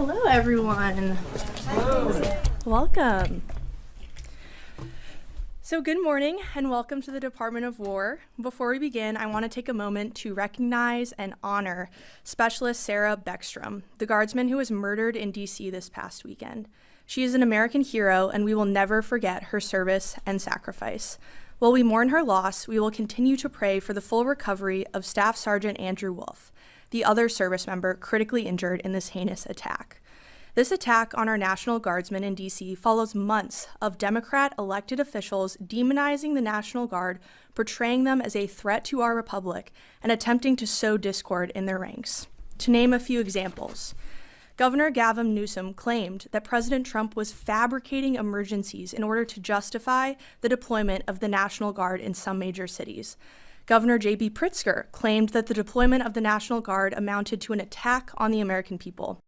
Hello, everyone. Hello. Welcome. So good morning and welcome to the Department of War. Before we begin, I want to take a moment to recognize and honor Specialist Sarah Beckstrom, the guardsman who was murdered in DC this past weekend. She is an American hero and we will never forget her service and sacrifice. While we mourn her loss, we will continue to pray for the full recovery of Staff Sergeant Andrew Wolf, the other service member critically injured in this heinous attack. This attack on our National Guardsmen in D.C. follows months of Democrat elected officials demonizing the National Guard, portraying them as a threat to our republic, and attempting to sow discord in their ranks. To name a few examples, Governor Gavin Newsom claimed that President Trump was fabricating emergencies in order to justify the deployment of the National Guard in some major cities. Governor J.B. Pritzker claimed that the deployment of the National Guard amounted to an attack on the American people.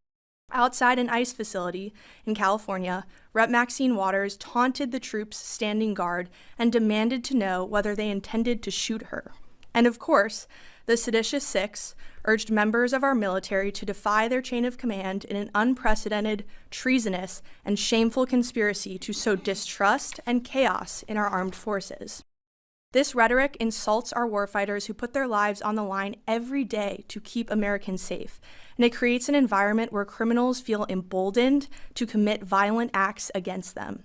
Outside an ICE facility in California, Rep. Maxine Waters taunted the troops standing guard and demanded to know whether they intended to shoot her. And of course, the seditious six urged members of our military to defy their chain of command in an unprecedented, treasonous, and shameful conspiracy to sow distrust and chaos in our armed forces. This rhetoric insults our warfighters who put their lives on the line every day to keep Americans safe, and it creates an environment where criminals feel emboldened to commit violent acts against them.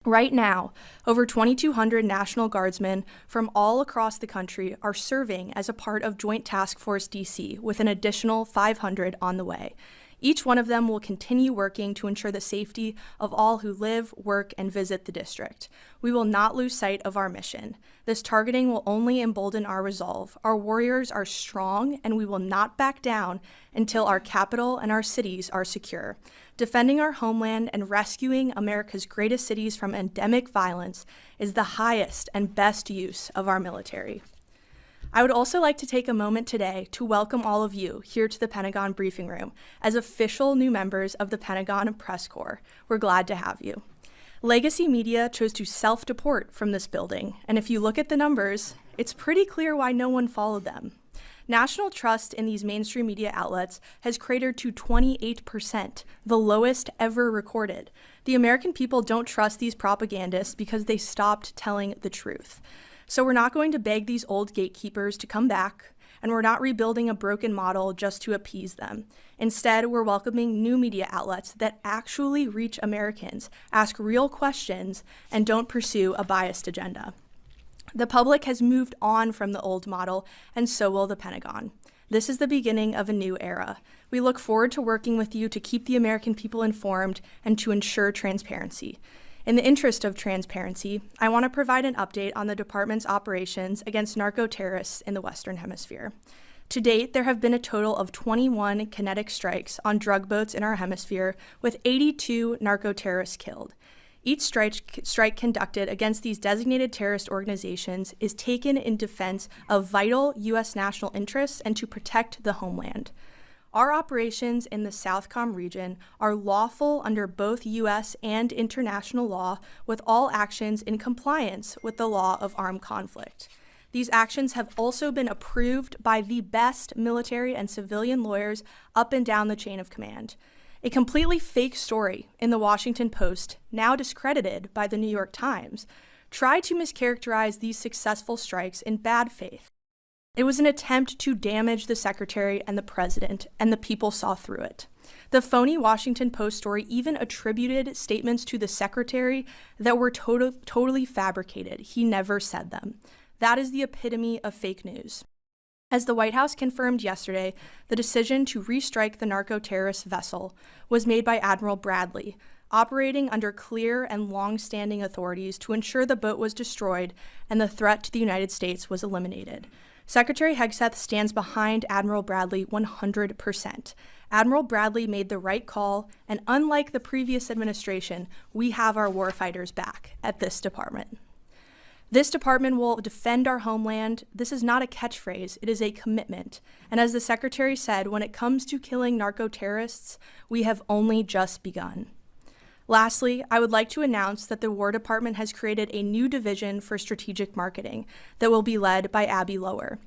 Right now, over 2,200 National Guardsmen from all across the country are serving as a part of Joint Task Force DC, with an additional 500 on the way. Each one of them will continue working to ensure the safety of all who live, work, and visit the district. We will not lose sight of our mission. This targeting will only embolden our resolve. Our warriors are strong, and we will not back down until our capital and our cities are secure. Defending our homeland and rescuing America's greatest cities from endemic violence is the highest and best use of our military. I would also like to take a moment today to welcome all of you here to the Pentagon Briefing Room as official new members of the Pentagon Press Corps. We're glad to have you. Legacy media chose to self-deport from this building, and if you look at the numbers, it's pretty clear why no one followed them. National trust in these mainstream media outlets has cratered to 28%, the lowest ever recorded. The American people don't trust these propagandists because they stopped telling the truth. So we're not going to beg these old gatekeepers to come back, and we're not rebuilding a broken model just to appease them. Instead, we're welcoming new media outlets that actually reach Americans, ask real questions, and don't pursue a biased agenda. The public has moved on from the old model, and so will the Pentagon. This is the beginning of a new era. We look forward to working with you to keep the American people informed and to ensure transparency. In the interest of transparency, I want to provide an update on the department's operations against narco-terrorists in the Western Hemisphere. To date, there have been a total of 21 kinetic strikes on drug boats in our hemisphere, with 82 narco-terrorists killed. Each strike conducted against these designated terrorist organizations is taken in defense of vital U.S. national interests and to protect the homeland. Our operations in the Southcom region are lawful under both U.S. and international law, with all actions in compliance with the law of armed conflict. These actions have also been approved by the best military and civilian lawyers up and down the chain of command. A completely fake story in the Washington Post, now discredited by the New York Times, tried to mischaracterize these successful strikes in bad faith. It was an attempt to damage the secretary and the president, and the people saw through it. The phony Washington Post story even attributed statements to the secretary that were totally fabricated. He never said them. That is the epitome of fake news. As the White House confirmed yesterday, the decision to restrike the narco-terrorist vessel was made by Admiral Bradley, operating under clear and long-standing authorities to ensure the boat was destroyed and the threat to the United States was eliminated. Secretary Hegseth stands behind Admiral Bradley 100%. Admiral Bradley made the right call, and unlike the previous administration, we have our warfighters back at this department. This department will defend our homeland. This is not a catchphrase, it is a commitment. And as the Secretary said, when it comes to killing narco-terrorists, we have only just begun. Lastly, I would like to announce that the War Department has created a new division for strategic marketing that will be led by Abby Lower.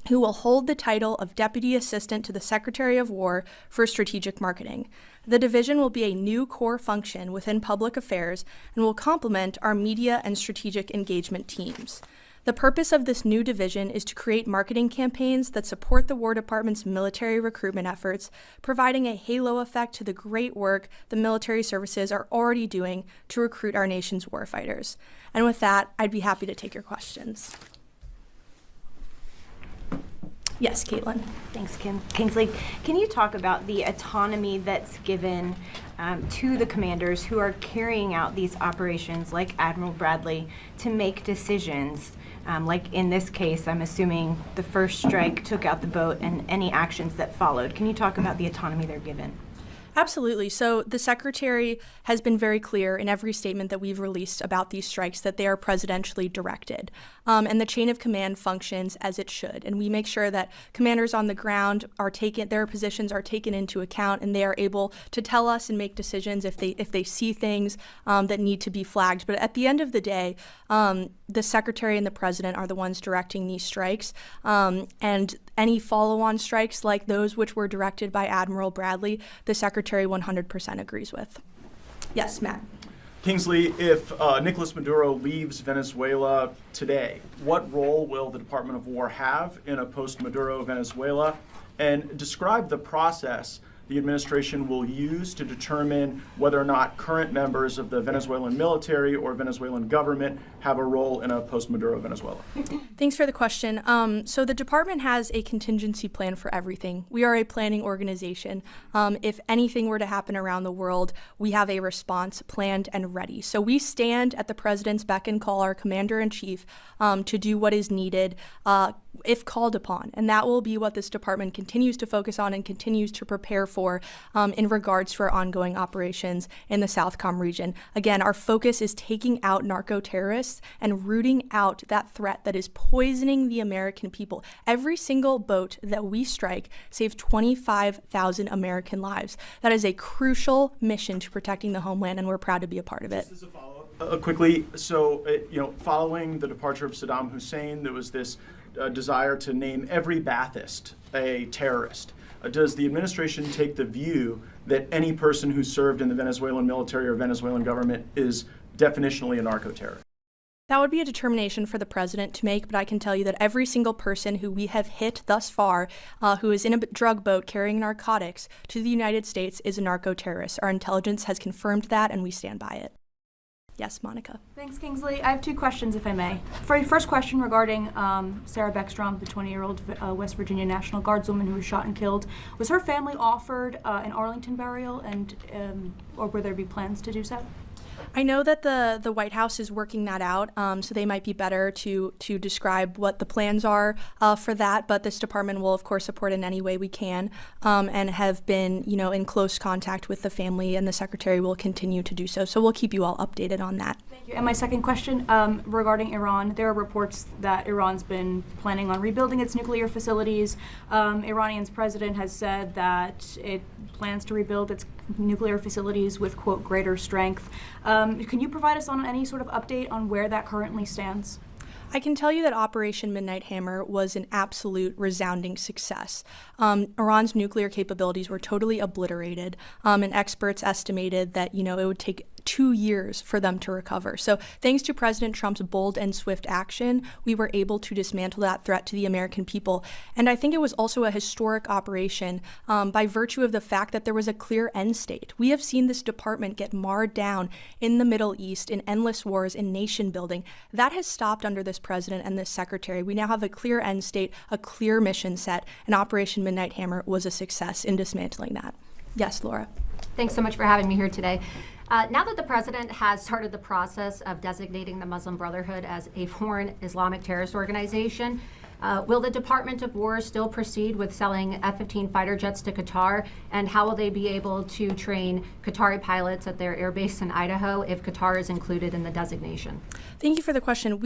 who will hold the title of Deputy Assistant to the Secretary of War for Strategic Marketing. The division will be a new core function within public affairs and will complement our media and strategic engagement teams. The purpose of this new division is to create marketing campaigns that support the War Department's military recruitment efforts, providing a halo effect to the great work the military services are already doing to recruit our nation's warfighters. And with that, I'd be happy to take your questions. Yes, Caitlin. Thanks, Kingsley. Can you talk about the autonomy that's given to the commanders who are carrying out these operations, like Admiral Bradley, to make decisions? Like in this case, I'm assuming the first strike took out the boat and any actions that followed. Can you talk about the autonomy they're given? Absolutely. So the Secretary has been very clear in every statement that we've released about these strikes that they are presidentially directed. And the chain of command functions as it should. And we make sure that commanders on the ground are taken, their positions are taken into account, and they are able to tell us and make decisions if they see things that need to be flagged. But at the end of the day, the Secretary and the President are the ones directing these strikes. And any follow-on strikes like those which were directed by Admiral Bradley, the Secretary 100% agrees with. Yes, Matt. Kingsley, if Nicolas Maduro leaves Venezuela today, what role will the Department of War have in a post-Maduro Venezuela? And describe the process the administration will use to determine whether or not current members of the Venezuelan military or Venezuelan government have a role in a post-Maduro Venezuela. Thanks for the question. So the department has a contingency plan for everything. We are a planning organization. If anything were to happen around the world, we have a response planned and ready. So we stand at the president's beck and call, our commander-in-chief, to do what is needed if called upon. And that will be what this department continues to focus on and continues to prepare for in regards to our ongoing operations in the Southcom region. Again, our focus is taking out narco-terrorists and rooting out that threat that is poisoning the American people. Every single boat that we strike saves 25,000 American lives. That is a crucial mission to protecting the homeland, and we're proud to be a part of it. Just as a follow-up, quickly, so following the departure of Saddam Hussein, there was this desire to name every Ba'athist a terrorist. Does the administration take the view that any person who served in the Venezuelan military or Venezuelan government is definitionally a narco-terrorist? That would be a determination for the president to make, but I can tell you that every single person who we have hit thus far who is in a drug boat carrying narcotics to the United States is a narco-terrorist. Our intelligence has confirmed that, and we stand by it. Yes, Monica. Thanks, Kingsley. I have two questions, if I may. For your first question regarding Sarah Beckstrom, the 20-year-old West Virginia National Guardswoman who was shot and killed, was her family offered an Arlington burial, and or will there be plans to do so? I know that the White House is working that out, so they might be better to describe what the plans are for that. But this department will, of course, support in any way we can, and have been, in close contact with the family, and the Secretary will continue to do so. So we'll keep you all updated on that. Thank you. And my second question regarding Iran, there are reports that Iran's been planning on rebuilding its nuclear facilities. Iranian's president has said that it plans to rebuild its nuclear facilities with, quote, greater strength. Can you provide us on any sort of update on where that currently stands? I can tell you that Operation Midnight Hammer was an absolute resounding success. Iran's nuclear capabilities were totally obliterated, and experts estimated that, it would take 2 years for them to recover. So thanks to President Trump's bold and swift action, we were able to dismantle that threat to the American people. And I think it was also a historic operation by virtue of the fact that there was a clear end state. We have seen this department get marred down in the Middle East in endless wars, in nation building. That has stopped under this president and this secretary. We now have a clear end state, a clear mission set, and Operation Midnight Hammer was a success in dismantling that. Yes, Laura. Thanks so much for having me here today. Now that the president has started the process of designating the Muslim Brotherhood as a foreign Islamic terrorist organization, will the Department of War still proceed with selling F-15 fighter jets to Qatar? And how will they be able to train Qatari pilots at their air base in Idaho if Qatar is included in the designation? Thank you for the question.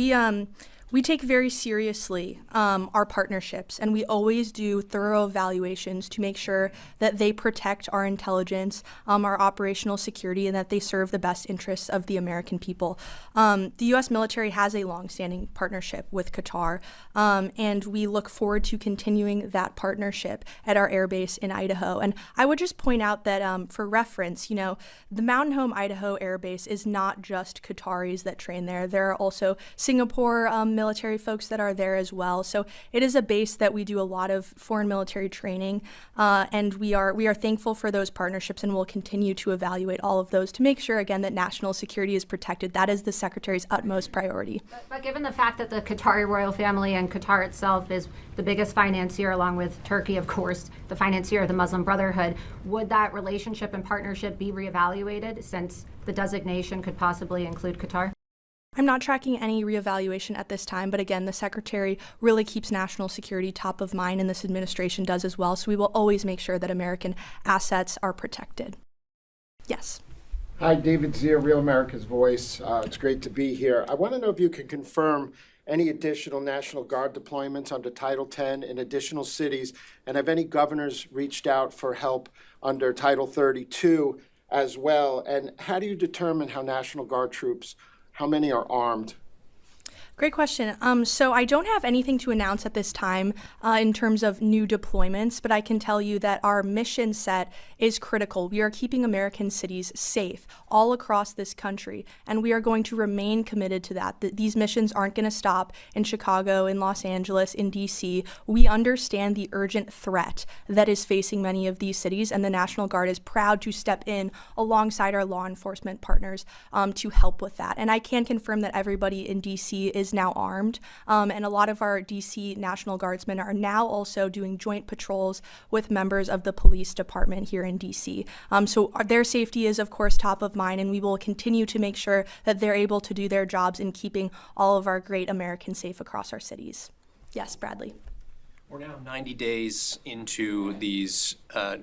We take very seriously our partnerships, and we always do thorough evaluations to make sure that they protect our intelligence, our operational security, and that they serve the best interests of the American people. The U.S. military has a longstanding partnership with Qatar, and we look forward to continuing that partnership at our air base in Idaho. And I would just point out that for reference, the Mountain Home, Idaho Air Base is not just Qataris that train there. There are also Singapore military folks that are there as well. So it is a base that we do a lot of foreign military training, and we are thankful for those partnerships, and we'll continue to evaluate all of those to make sure, again, that national security is protected. That is the Secretary's utmost priority. But given the fact that the Qatari royal family and Qatar itself is the biggest financier, along with Turkey, of course, the financier of the Muslim Brotherhood, would that relationship and partnership be reevaluated since the designation could possibly include Qatar? I'm not tracking any reevaluation at this time, but again, the Secretary really keeps national security top of mind, and this administration does as well, so we will always make sure that American assets are protected. Yes. Hi, David Zier, Real America's Voice. It's great to be here. I want to know if you can confirm any additional National Guard deployments under Title X in additional cities, and have any governors reached out for help under Title 32 as well? And how do you determine how National Guard troops, how many are armed? Great question. So I don't have anything to announce at this time in terms of new deployments, but I can tell you that our mission set is critical. We are keeping American cities safe all across this country, and we are going to remain committed to that. These missions aren't going to stop in Chicago, in Los Angeles, in D.C. We understand the urgent threat that is facing many of these cities, and the National Guard is proud to step in alongside our law enforcement partners to help with that. And I can confirm that everybody in D.C. is now armed, and a lot of our D.C. National Guardsmen are now also doing joint patrols with members of the police department here in D.C. So their safety is, of course, top of mind, and we will continue to make sure that they're able to do their jobs in keeping all of our great Americans safe across our cities. Yes, Bradley. We're now 90 days into these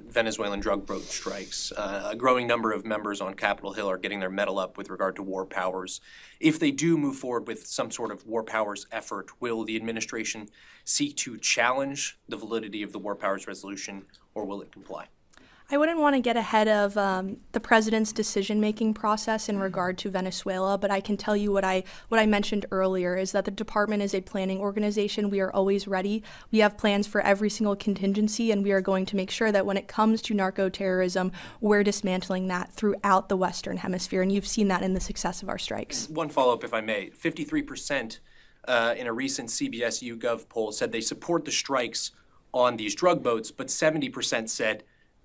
Venezuelan drug boat strikes. A growing number of members on Capitol Hill are getting their mettle up with regard to war powers. If they do move forward with some sort of war powers effort, will the administration seek to challenge the validity of the war powers resolution, or will it comply? I wouldn't want to get ahead of the president's decision-making process in regard to Venezuela, but I can tell you what I mentioned earlier is that the department is a planning organization. We are always ready. We have plans for every single contingency, and we are going to make sure that when it comes to narco-terrorism, we're dismantling that throughout the Western Hemisphere, and you've seen that in the success of our strikes. One follow-up, if I may. 53% in a recent CBS YouGov poll said they support the strikes on these drug boats, but 70% said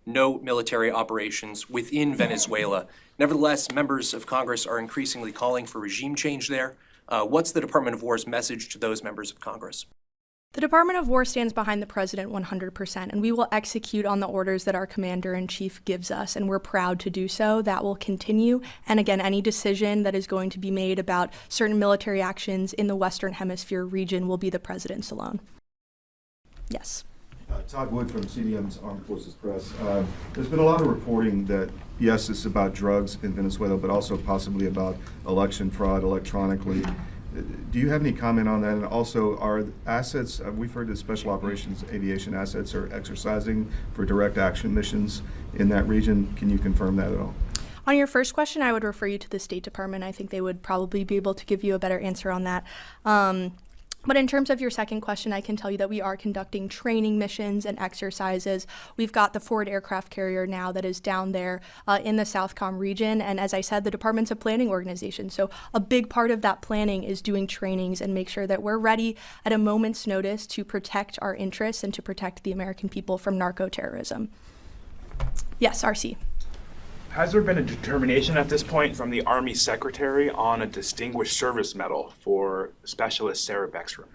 no military operations within Venezuela. Nevertheless, members of Congress are increasingly calling for regime change there. What's the Department of War's message to those members of Congress? The Department of War stands behind the president 100%, and we will execute on the orders that our commander-in-chief gives us, and we're proud to do so. That will continue. And again, any decision that is going to be made about certain military actions in the Western Hemisphere region will be the president's alone. Yes. Todd Wood from CDM's Armed Forces Press. There's been a lot of reporting that, yes, it's about drugs in Venezuela, but also possibly about election fraud electronically. Do you have any comment on that? And also, are assets, we've heard that special operations aviation assets are exercising for direct action missions in that region. Can you confirm that at all? On your first question, I would refer you to the State Department. I think they would probably be able to give you a better answer on that. But in terms of your second question, I can tell you that we are conducting training missions and exercises. We've got the forward aircraft carrier now that is down there in the Southcom region. And as I said, the department's a planning organization. So a big part of that planning is doing trainings and make sure that we're ready at a moment's notice to protect our interests and to protect the American people from narco-terrorism. Yes, RC. Has there been a determination at this point from the Army Secretary on a Distinguished Service Medal for Specialist Sarah Beckstrom?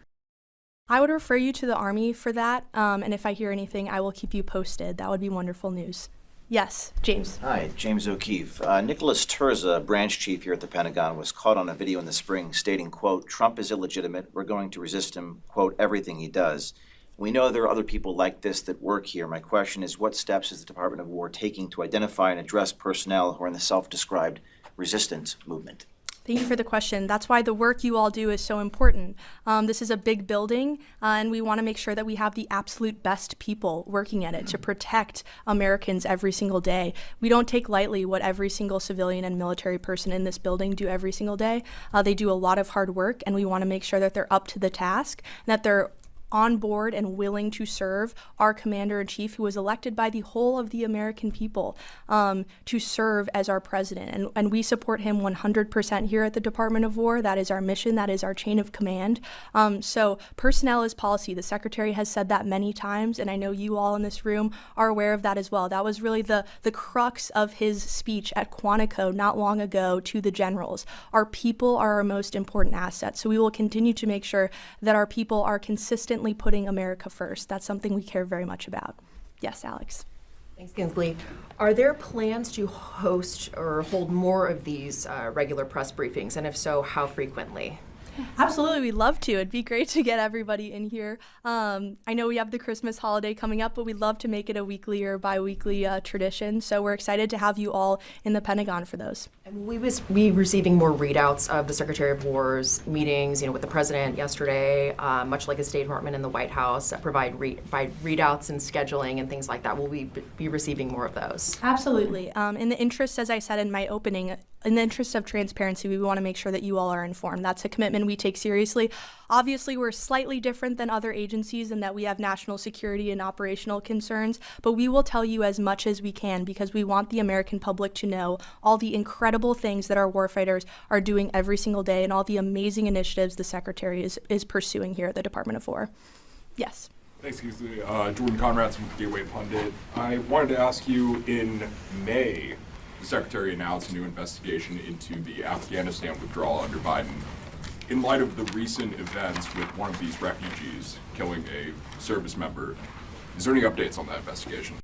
I would refer you to the Army for that, and if I hear anything, I will keep you posted. That would be wonderful news. Yes, James. Hi, James O'Keefe. Nicholas Terza, branch chief here at the Pentagon, was caught on a video in the spring stating, quote, "Trump is illegitimate. We're going to resist him, quote, everything he does." We know there are other people like this that work here. My question is, what steps is the Department of War taking to identify and address personnel who are in the self-described resistance movement? Thank you for the question. That's why the work you all do is so important. This is a big building, and we want to make sure that we have the absolute best people working at it to protect Americans every single day. We don't take lightly what every single civilian and military person in this building do every single day. They do a lot of hard work, and we want to make sure that they're up to the task and that they're on board and willing to serve our commander-in-chief, who was elected by the whole of the American people, to serve as our president. And we support him 100% here at the Department of War. That is our mission. That is our chain of command. So personnel is policy. The Secretary has said that many times, and I know you all in this room are aware of that as well. That was really the crux of his speech at Quantico not long ago to the generals. Our people are our most important asset. So we will continue to make sure that our people are consistently putting America first. That's something we care very much about. Yes, Alex. Thanks, Kingsley. Are there plans to host or hold more of these regular press briefings? And if so, how frequently? Absolutely, we'd love to. It'd be great to get everybody in here. I know we have the Christmas holiday coming up, but we'd love to make it a weekly or bi-weekly tradition. So we're excited to have you all in the Pentagon for those. And will we be receiving more readouts of the Secretary of War's meetings, with the President yesterday, much like the State Department and the White House, that provide readouts and scheduling and things like that? Will we be receiving more of those? Absolutely. In the interest, as I said in my opening, in the interest of transparency, we want to make sure that you all are informed. That's a commitment we take seriously. Obviously, we're slightly different than other agencies in that we have national security and operational concerns, but we will tell you as much as we can because we want the American public to know all the incredible things that our warfighters are doing every single day and all the amazing initiatives the Secretary is pursuing here at the Department of War. Yes. Thanks, Kingsley. Jordan Conrad's from Gateway Pundit. I wanted to ask you, in May, the Secretary announced a new investigation into the Afghanistan withdrawal under Biden. In light of the recent events with one of these refugees killing a service member, is there any updates on that investigation?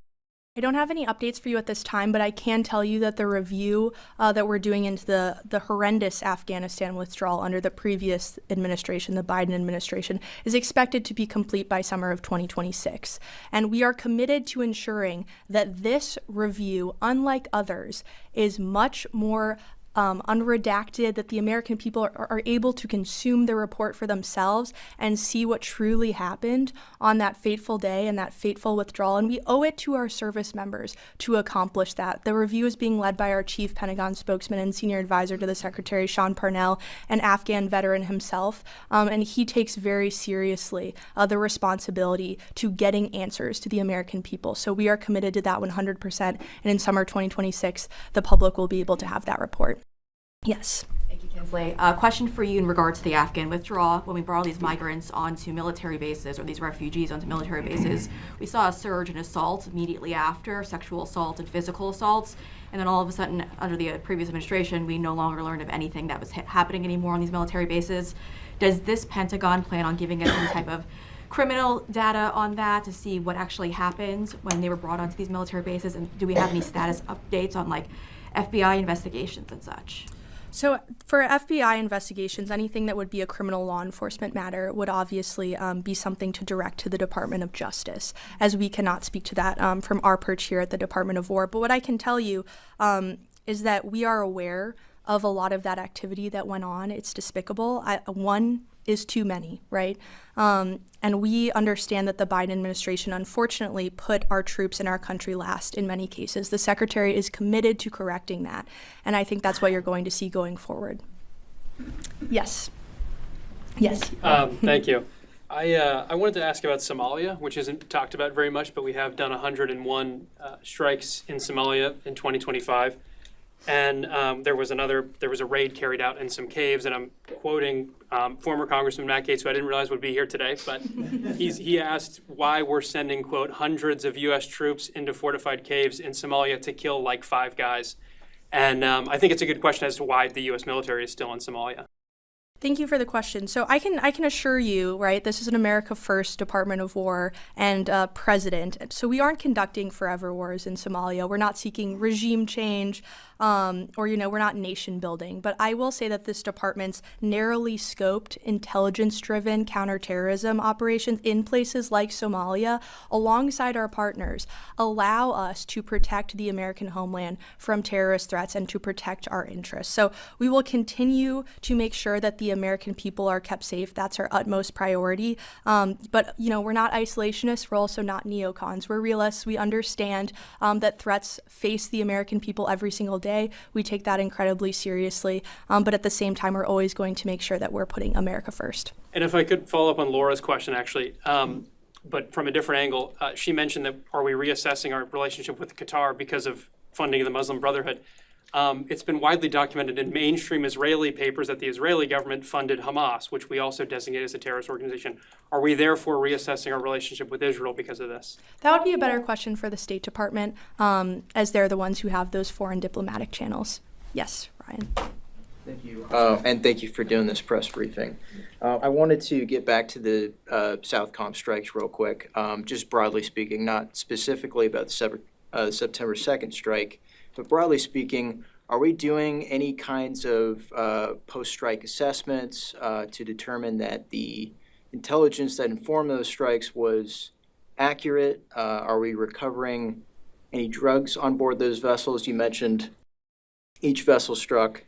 I don't have any updates for you at this time, but I can tell you that the review that we're doing into the horrendous Afghanistan withdrawal under the previous administration, the Biden administration, is expected to be complete by summer of 2026. And we are committed to ensuring that this review, unlike others, is much more unredacted, that the American people are able to consume the report for themselves and see what truly happened on that fateful day and that fateful withdrawal. And we owe it to our service members to accomplish that. The review is being led by our chief Pentagon spokesman and senior advisor to the Secretary, Sean Parnell, an Afghan veteran himself. And he takes very seriously the responsibility to getting answers to the American people. So we are committed to that 100%. And in summer 2026, the public will be able to have that report. Yes. Thank you, Kingsley. A question for you in regards to the Afghan withdrawal. When we brought all these migrants onto military bases, or these refugees onto military bases, we saw a surge in assaults immediately after, sexual assaults and physical assaults. And then all of a sudden, under the previous administration, we no longer learned of anything that was happening anymore on these military bases. Does this Pentagon plan on giving us some type of criminal data on that to see what actually happened when they were brought onto these military bases? And do we have any status updates on FBI investigations and such? So for FBI investigations, anything that would be a criminal law enforcement matter would obviously be something to direct to the Department of Justice, as we cannot speak to that from our perch here at the Department of War. But what I can tell you is that we are aware of a lot of that activity that went on. It's despicable. One is too many, right? And we understand that the Biden administration unfortunately put our troops in our country last in many cases. The Secretary is committed to correcting that, and I think that's what you're going to see going forward. Yes. Yes. Thank you. I wanted to ask about Somalia, which isn't talked about very much, but we have done 101 strikes in Somalia in 2025. And there was a raid carried out in some caves, and I'm quoting former Congressman Matt Gaetz, who I didn't realize would be here today, but he asked why we're sending, quote, hundreds of U.S. troops into fortified caves in Somalia to kill like 5 guys. And I think it's a good question as to why the U.S. military is still in Somalia. Thank you for the question. So I can assure you, right, this is an America First Department of War and president. So we aren't conducting forever wars in Somalia. We're not seeking regime change or, we're not nation building. But I will say that this department's narrowly scoped, intelligence-driven counterterrorism operations in places like Somalia, alongside our partners, allow us to protect the American homeland from terrorist threats and to protect our interests. So we will continue to make sure that the American people are kept safe. That's our utmost priority. But, we're not isolationists. We're also not neocons. We're realists. We understand that threats face the American people every single day. We take that incredibly seriously. But at the same time, we're always going to make sure that we're putting America first. And if I could follow up on Laura's question, actually, but from a different angle, she mentioned that are we reassessing our relationship with Qatar because of funding of the Muslim Brotherhood? It's been widely documented in mainstream Israeli papers that the Israeli government funded Hamas, which we also designate as a terrorist organization. Are we therefore reassessing our relationship with Israel because of this? That would be a better question for the State Department, as they're the ones who have those foreign diplomatic channels. Yes, Ryan. Thank you. And thank you for doing this press briefing. I wanted to get back to the Southcom strikes real quick, just broadly speaking, not specifically about the September 2nd strike, but broadly speaking, are we doing any kinds of post-strike assessments to determine that the intelligence that informed those strikes was accurate? Are we recovering any drugs on board those vessels? You mentioned each vessel struck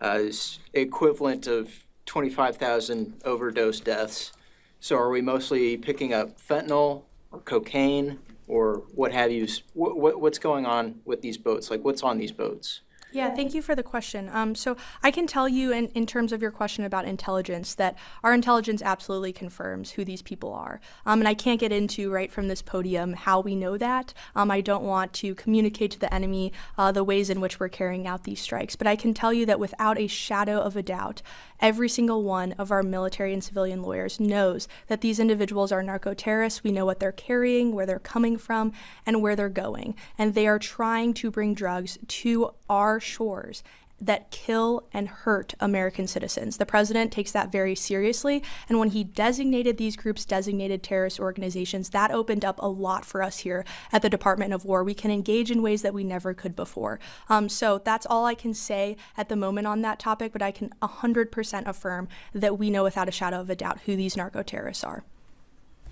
is equivalent of 25,000 overdose deaths. So are we mostly picking up fentanyl or cocaine or what have you? What's going on with these boats? Like, what's on these boats? Yeah, thank you for the question. So I can tell you in terms of your question about intelligence that our intelligence absolutely confirms who these people are. And I can't get into right from this podium how we know that. I don't want to communicate to the enemy the ways in which we're carrying out these strikes. But I can tell you that without a shadow of a doubt, every single one of our military and civilian lawyers knows that these individuals are narco-terrorists. We know what they're carrying, where they're coming from, and where they're going. And they are trying to bring drugs to our shores that kill and hurt American citizens. The president takes that very seriously, and when he designated these groups designated terrorist organizations, that opened up a lot for us here at the Department of War. We can engage in ways that we never could before. So that's all I can say at the moment on that topic, but I can 100% affirm that we know without a shadow of a doubt who these narco-terrorists are.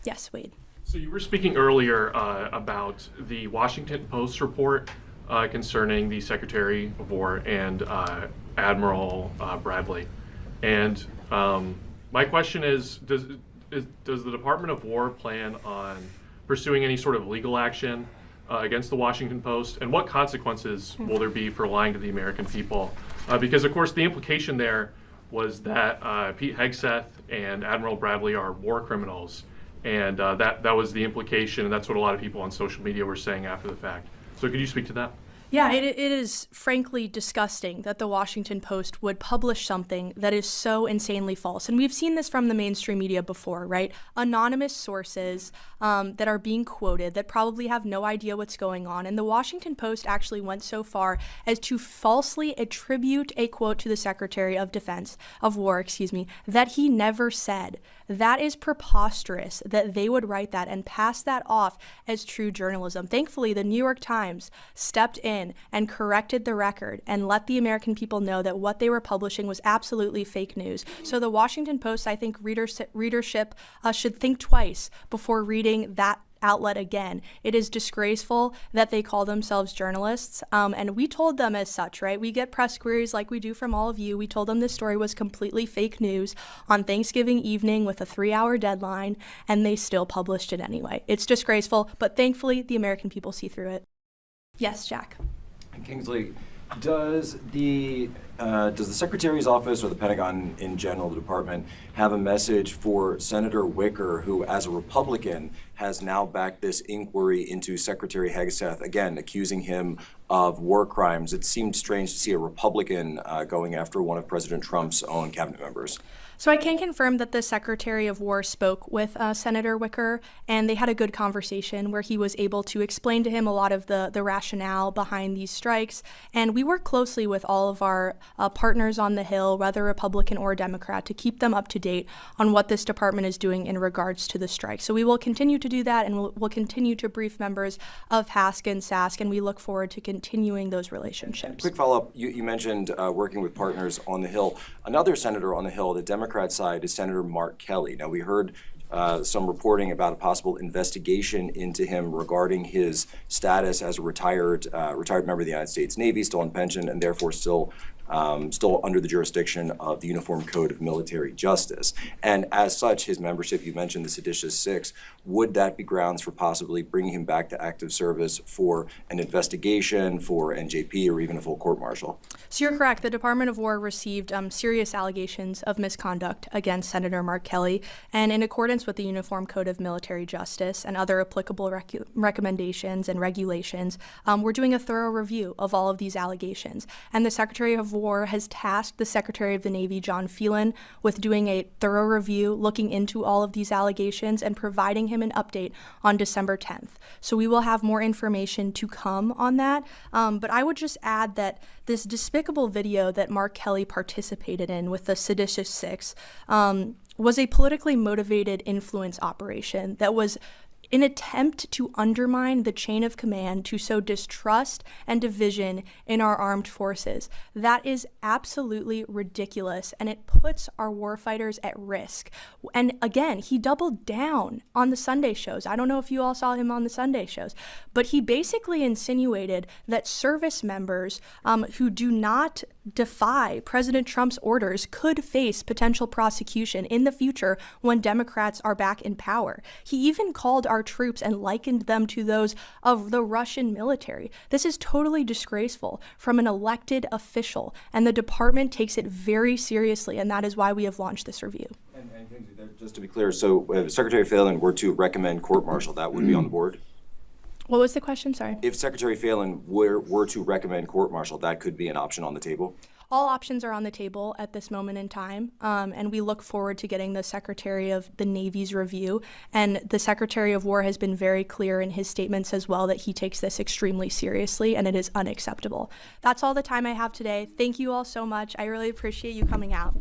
Yes, Wade. So you were speaking earlier about the Washington Post report concerning the Secretary of War and Admiral Bradley. And my question is, does the Department of War plan on pursuing any sort of legal action against the Washington Post? And what consequences will there be for lying to the American people? Because, of course, the implication there was that Pete Hegseth and Admiral Bradley are war criminals. And that was the implication, and that's what a lot of people on social media were saying after the fact. So could you speak to that? Yeah, it is frankly disgusting that the Washington Post would publish something that is so insanely false. And we've seen this from the mainstream media before, right? Anonymous sources that are being quoted that probably have no idea what's going on. And the Washington Post actually went so far as to falsely attribute a quote to the Secretary of War, that he never said. That is preposterous that they would write that and pass that off as true journalism. Thankfully, the New York Times stepped in and corrected the record and let the American people know that what they were publishing was absolutely fake news. So the Washington Post, I think readership should think twice before reading that outlet again. It is disgraceful that they call themselves journalists, and we told them as such, right? We get press queries like we do from all of you. We told them this story was completely fake news on Thanksgiving evening with a 3-hour deadline, and they still published it anyway. It's disgraceful, but thankfully the American people see through it. Yes, Jack. Kingsley, does the Secretary's office or the Pentagon in general, the department, have a message for Senator Wicker, who as a Republican has now backed this inquiry into Secretary Hegseth, again, accusing him of war crimes? It seemed strange to see a Republican going after one of President Trump's own cabinet members. So I can confirm that the Secretary of War spoke with Senator Wicker, and they had a good conversation where he was able to explain to him a lot of the rationale behind these strikes. And we work closely with all of our partners on the Hill, whether Republican or Democrat, to keep them up to date on what this department is doing in regards to the strike. So we will continue to do that, and we'll continue to brief members of HASC and SASC, and we look forward to continuing those relationships. Quick follow-up, you mentioned working with partners on the Hill. Another senator on the Hill, the Democrat side, is Senator Mark Kelly. Now, we heard some reporting about a possible investigation into him regarding his status as a retired member of the United States Navy, still on pension, and therefore still under the jurisdiction of the Uniform Code of Military Justice. And as such, his membership, you mentioned the seditious six, would that be grounds for possibly bringing him back to active service for an investigation, for NJP, or even a full court-martial? So you're correct. The Department of War received serious allegations of misconduct against Senator Mark Kelly, and in accordance with the Uniform Code of Military Justice and other applicable recommendations and regulations, we're doing a thorough review of all of these allegations. And the Secretary of War has tasked the Secretary of the Navy, John Phelan, with doing a thorough review, looking into all of these allegations and providing him an update on December 10th. So we will have more information to come on that. But I would just add that this despicable video that Mark Kelly participated in with the seditious six was a politically motivated influence operation that was an attempt to undermine the chain of command to sow distrust and division in our armed forces. That is absolutely ridiculous, and it puts our warfighters at risk. And again, he doubled down on the Sunday shows. I don't know if you all saw him on the Sunday shows, but he basically insinuated that service members who do not defy President Trump's orders could face potential prosecution in the future when Democrats are back in power. He even called our troops and likened them to those of the Russian military. This is totally disgraceful from an elected official, and the department takes it very seriously, and that is why we have launched this review. And just to be clear, so if Secretary Phelan were to recommend court-martial, that would be on the board? What was the question? Sorry. If Secretary Phelan were to recommend court-martial, that could be an option on the table? All options are on the table at this moment in time, and we look forward to getting the Secretary of the Navy's review. And the Secretary of War has been very clear in his statements as well that he takes this extremely seriously, and it is unacceptable. That's all the time I have today. Thank you all so much. I really appreciate you coming out.